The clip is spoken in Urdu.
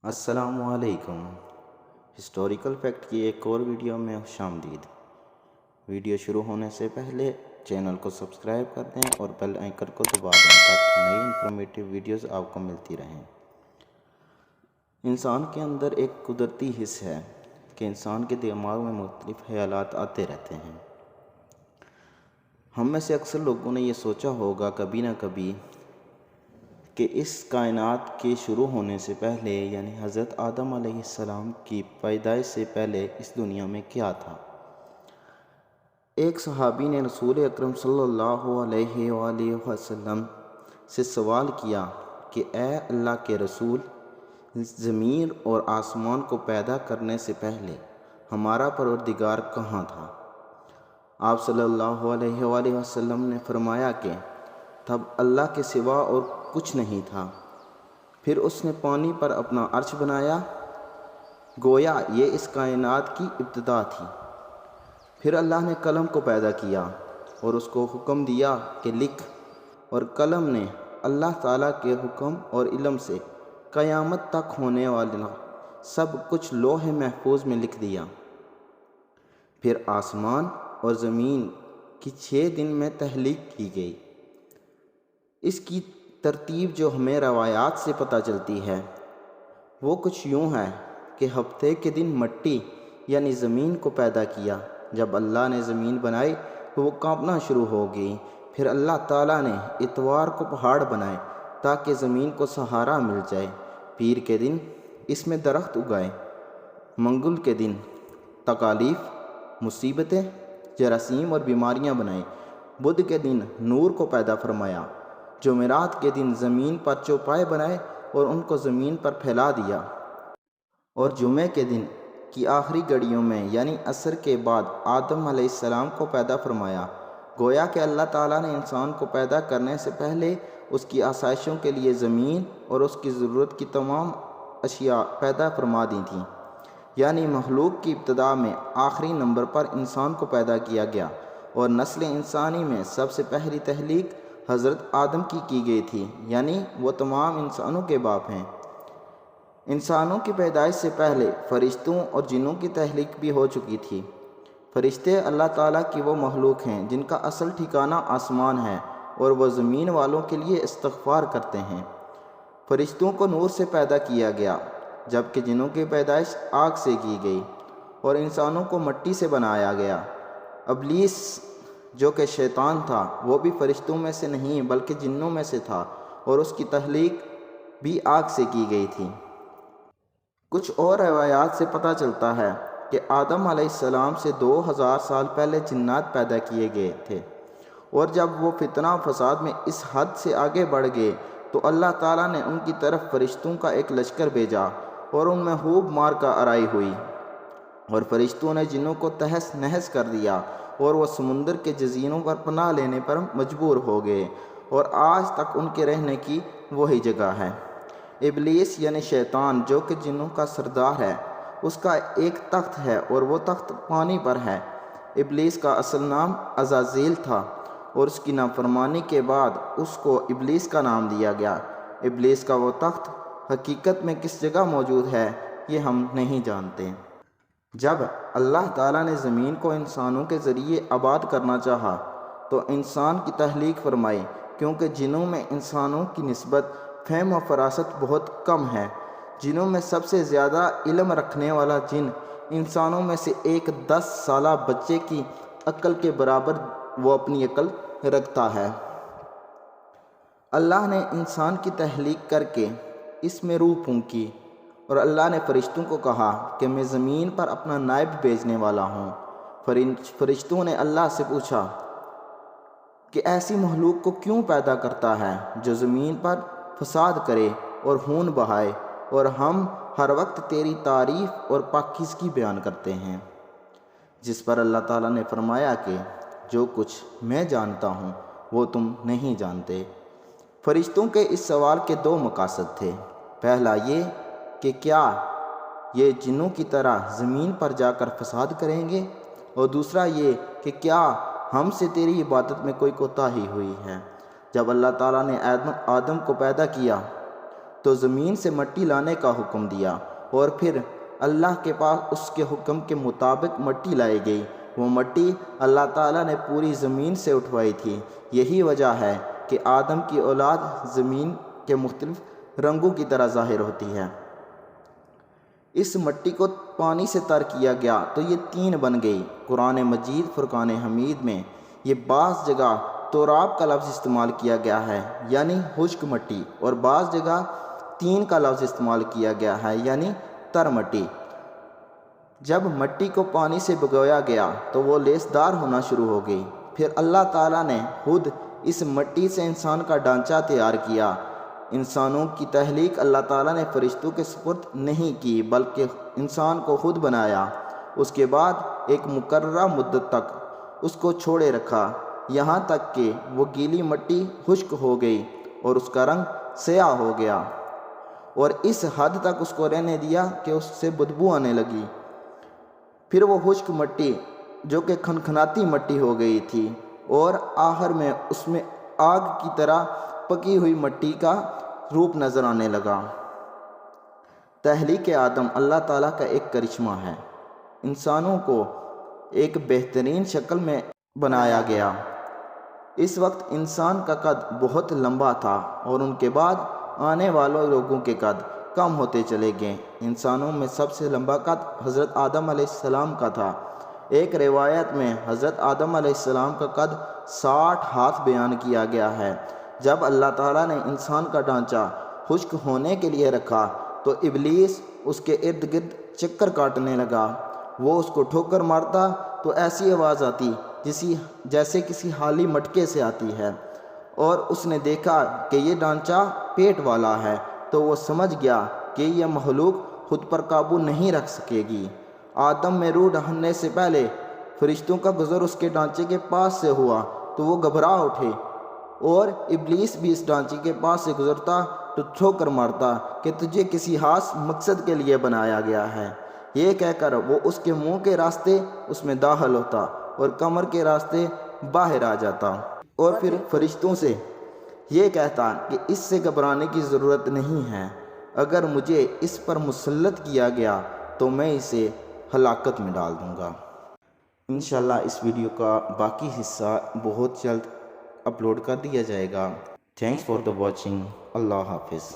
السلام علیکم۔ ہسٹوریکل فیکٹ کی ایک اور ویڈیو میں خوش آمدید۔ ویڈیو شروع ہونے سے پہلے چینل کو سبسکرائب کر دیں اور بیل آئیکن کو دبا دیں تاکہ نئی انفارمیٹیو ویڈیوز آپ کو ملتی رہیں۔ انسان کے اندر ایک قدرتی حص ہے کہ انسان کے دماغ میں مختلف خیالات آتے رہتے ہیں۔ ہم میں سے اکثر لوگوں نے یہ سوچا ہوگا کبھی نہ کبھی کہ اس کائنات کے شروع ہونے سے پہلے یعنی حضرت آدم علیہ السلام کی پیدائش سے پہلے اس دنیا میں کیا تھا۔ ایک صحابی نے رسول اکرم صلی اللہ علیہ وآلہ وسلم سے سوال کیا کہ اے اللہ کے رسول، زمین اور آسمان کو پیدا کرنے سے پہلے ہمارا پروردگار کہاں تھا؟ آپ صلی اللہ علیہ وآلہ وسلم نے فرمایا کہ تب اللہ کے سوا اور کچھ نہیں تھا، پھر اس نے پانی پر اپنا عرش بنایا، گویا یہ اس کائنات کی ابتدا تھی۔ پھر اللہ نے قلم کو پیدا کیا اور اس کو حکم دیا کہ لکھ، اور قلم نے اللہ تعالیٰ کے حکم اور علم سے قیامت تک ہونے والا سب کچھ لوح محفوظ میں لکھ دیا۔ پھر آسمان اور زمین کی 6 دن میں تخلیق کی گئی۔ اس کی ترتیب جو ہمیں روایات سے پتہ چلتی ہے وہ کچھ یوں ہے کہ ہفتے کے دن مٹی یعنی زمین کو پیدا کیا۔ جب اللہ نے زمین بنائی تو وہ کانپنا شروع ہو گئی۔ پھر اللہ تعالیٰ نے اتوار کو پہاڑ بنائے تاکہ زمین کو سہارا مل جائے۔ پیر کے دن اس میں درخت اگائے۔ منگل کے دن تکالیف، مصیبتیں، جراثیم اور بیماریاں بنائیں۔ بدھ کے دن نور کو پیدا فرمایا۔ جمعرات کے دن زمین پر چوپائے بنائے اور ان کو زمین پر پھیلا دیا۔ اور جمعے کے دن کی آخری گھڑیوں میں یعنی عصر کے بعد آدم علیہ السلام کو پیدا فرمایا۔ گویا کہ اللہ تعالیٰ نے انسان کو پیدا کرنے سے پہلے اس کی آسائشوں کے لیے زمین اور اس کی ضرورت کی تمام اشیاء پیدا فرما دی تھیں، یعنی مخلوق کی ابتدا میں آخری نمبر پر انسان کو پیدا کیا گیا، اور نسل انسانی میں سب سے پہلی تخلیق حضرت آدم کی گئی تھی، یعنی وہ تمام انسانوں کے باپ ہیں۔ انسانوں کی پیدائش سے پہلے فرشتوں اور جنوں کی تخلیق بھی ہو چکی تھی۔ فرشتے اللہ تعالیٰ کی وہ مخلوق ہیں جن کا اصل ٹھکانہ آسمان ہے اور وہ زمین والوں کے لیے استغفار کرتے ہیں۔ فرشتوں کو نور سے پیدا کیا گیا جبکہ جنوں کی پیدائش آگ سے کی گئی، اور انسانوں کو مٹی سے بنایا گیا۔ ابلیس جو کہ شیطان تھا وہ بھی فرشتوں میں سے نہیں بلکہ جنوں میں سے تھا، اور اس کی تخلیق بھی آگ سے کی گئی تھی۔ کچھ اور روایات سے پتہ چلتا ہے کہ آدم علیہ السلام سے 2000 سال پہلے جنات پیدا کیے گئے تھے، اور جب وہ فتنہ فساد میں اس حد سے آگے بڑھ گئے تو اللہ تعالیٰ نے ان کی طرف فرشتوں کا ایک لشکر بھیجا اور ان میں خوب مار کا آرائی ہوئی، اور فرشتوں نے جنوں کو تہس نہس کر دیا اور وہ سمندر کے جزیروں پر پناہ لینے پر مجبور ہو گئے، اور آج تک ان کے رہنے کی وہی جگہ ہے۔ ابلیس یعنی شیطان جو کہ جنوں کا سردار ہے، اس کا ایک تخت ہے اور وہ تخت پانی پر ہے۔ ابلیس کا اصل نام عزازیل تھا، اور اس کی نافرمانی کے بعد اس کو ابلیس کا نام دیا گیا۔ ابلیس کا وہ تخت حقیقت میں کس جگہ موجود ہے یہ ہم نہیں جانتے۔ جب اللہ تعالیٰ نے زمین کو انسانوں کے ذریعے آباد کرنا چاہا تو انسان کی تخلیق فرمائی، کیونکہ جنوں میں انسانوں کی نسبت فہم و فراست بہت کم ہے۔ جنوں میں سب سے زیادہ علم رکھنے والا جن انسانوں میں سے ایک 10 سالہ بچے کی عقل کے برابر وہ اپنی عقل رکھتا ہے۔ اللہ نے انسان کی تخلیق کر کے اس میں روح پھونکی، اور اللہ نے فرشتوں کو کہا کہ میں زمین پر اپنا نائب بھیجنے والا ہوں۔ فرشتوں نے اللہ سے پوچھا کہ ایسی مخلوق کو کیوں پیدا کرتا ہے جو زمین پر فساد کرے اور خون بہائے، اور ہم ہر وقت تیری تعریف اور پاکیزگی بیان کرتے ہیں۔ جس پر اللہ تعالیٰ نے فرمایا کہ جو کچھ میں جانتا ہوں وہ تم نہیں جانتے۔ فرشتوں کے اس سوال کے 2 مقاصد تھے۔ پہلا یہ کہ کیا یہ جنوں کی طرح زمین پر جا کر فساد کریں گے، اور دوسرا یہ کہ کیا ہم سے تیری عبادت میں کوئی کوتاہی ہوئی ہے۔ جب اللہ تعالیٰ نے آدم کو پیدا کیا تو زمین سے مٹی لانے کا حکم دیا، اور پھر اللہ کے پاس اس کے حکم کے مطابق مٹی لائی گئی۔ وہ مٹی اللہ تعالیٰ نے پوری زمین سے اٹھوائی تھی۔ یہی وجہ ہے کہ آدم کی اولاد زمین کے مختلف رنگوں کی طرح ظاہر ہوتی ہے۔ اس مٹی کو پانی سے تر کیا گیا تو یہ تین بن گئی۔ قرآن مجید فرقان حمید میں یہ بعض جگہ تراب کا لفظ استعمال کیا گیا ہے یعنی خشک مٹی، اور بعض جگہ تین کا لفظ استعمال کیا گیا ہے یعنی تر مٹی۔ جب مٹی کو پانی سے بھگویا گیا تو وہ لیسدار ہونا شروع ہو گئی۔ پھر اللہ تعالیٰ نے خود اس مٹی سے انسان کا ڈھانچہ تیار کیا۔ انسانوں کی تخلیق اللہ تعالیٰ نے فرشتوں کے سپرد نہیں کی بلکہ انسان کو خود بنایا۔ اس کے بعد ایک مقررہ مدت تک اس کو چھوڑے رکھا، یہاں تک کہ وہ گیلی مٹی خشک ہو گئی اور اس کا رنگ سیاہ ہو گیا، اور اس حد تک اس کو رہنے دیا کہ اس سے بدبو آنے لگی۔ پھر وہ خشک مٹی جو کہ کھنکھناتی مٹی ہو گئی تھی، اور آخر میں اس میں آگ کی طرح پکی ہوئی مٹی کا روپ نظر آنے لگا۔ تخلیق آدم اللہ تعالیٰ کا ایک کرشمہ ہے۔ انسانوں کو ایک بہترین شکل میں بنایا گیا۔ اس وقت انسان کا قد بہت لمبا تھا اور ان کے بعد آنے والوں لوگوں کے قد کم ہوتے چلے گئے۔ انسانوں میں سب سے لمبا قد حضرت آدم علیہ السلام کا تھا۔ ایک روایت میں حضرت آدم علیہ السلام کا قد 60 ہاتھ بیان کیا گیا ہے۔ جب اللہ تعالیٰ نے انسان کا ڈھانچہ خشک ہونے کے لیے رکھا تو ابلیس اس کے ارد گرد چکر کاٹنے لگا۔ وہ اس کو ٹھوکر مارتا تو ایسی آواز آتی جیسے کسی خالی مٹکے سے آتی ہے، اور اس نے دیکھا کہ یہ ڈھانچہ پیٹ والا ہے تو وہ سمجھ گیا کہ یہ مخلوق خود پر قابو نہیں رکھ سکے گی۔ آدم میں روح ڈالنے سے پہلے فرشتوں کا گزر اس کے ڈھانچے کے پاس سے ہوا تو وہ گھبرا اٹھے، اور ابلیس بھی اس ڈھانچے کے پاس سے گزرتا تو ٹھوکر مارتا کہ تجھے کسی خاص مقصد کے لیے بنایا گیا ہے۔ یہ کہہ کر وہ اس کے منہ کے راستے اس میں داخل ہوتا اور کمر کے راستے باہر آ جاتا، اور پھر فرشتوں سے یہ کہتا کہ اس سے گھبرانے کی ضرورت نہیں ہے، اگر مجھے اس پر مسلط کیا گیا تو میں اسے ہلاکت میں ڈال دوں گا۔ انشاءاللہ اس ویڈیو کا باقی حصہ بہت جلد اپلوڈ کر دیا جائے گا۔ Thanks for the watching. اللہ حافظ۔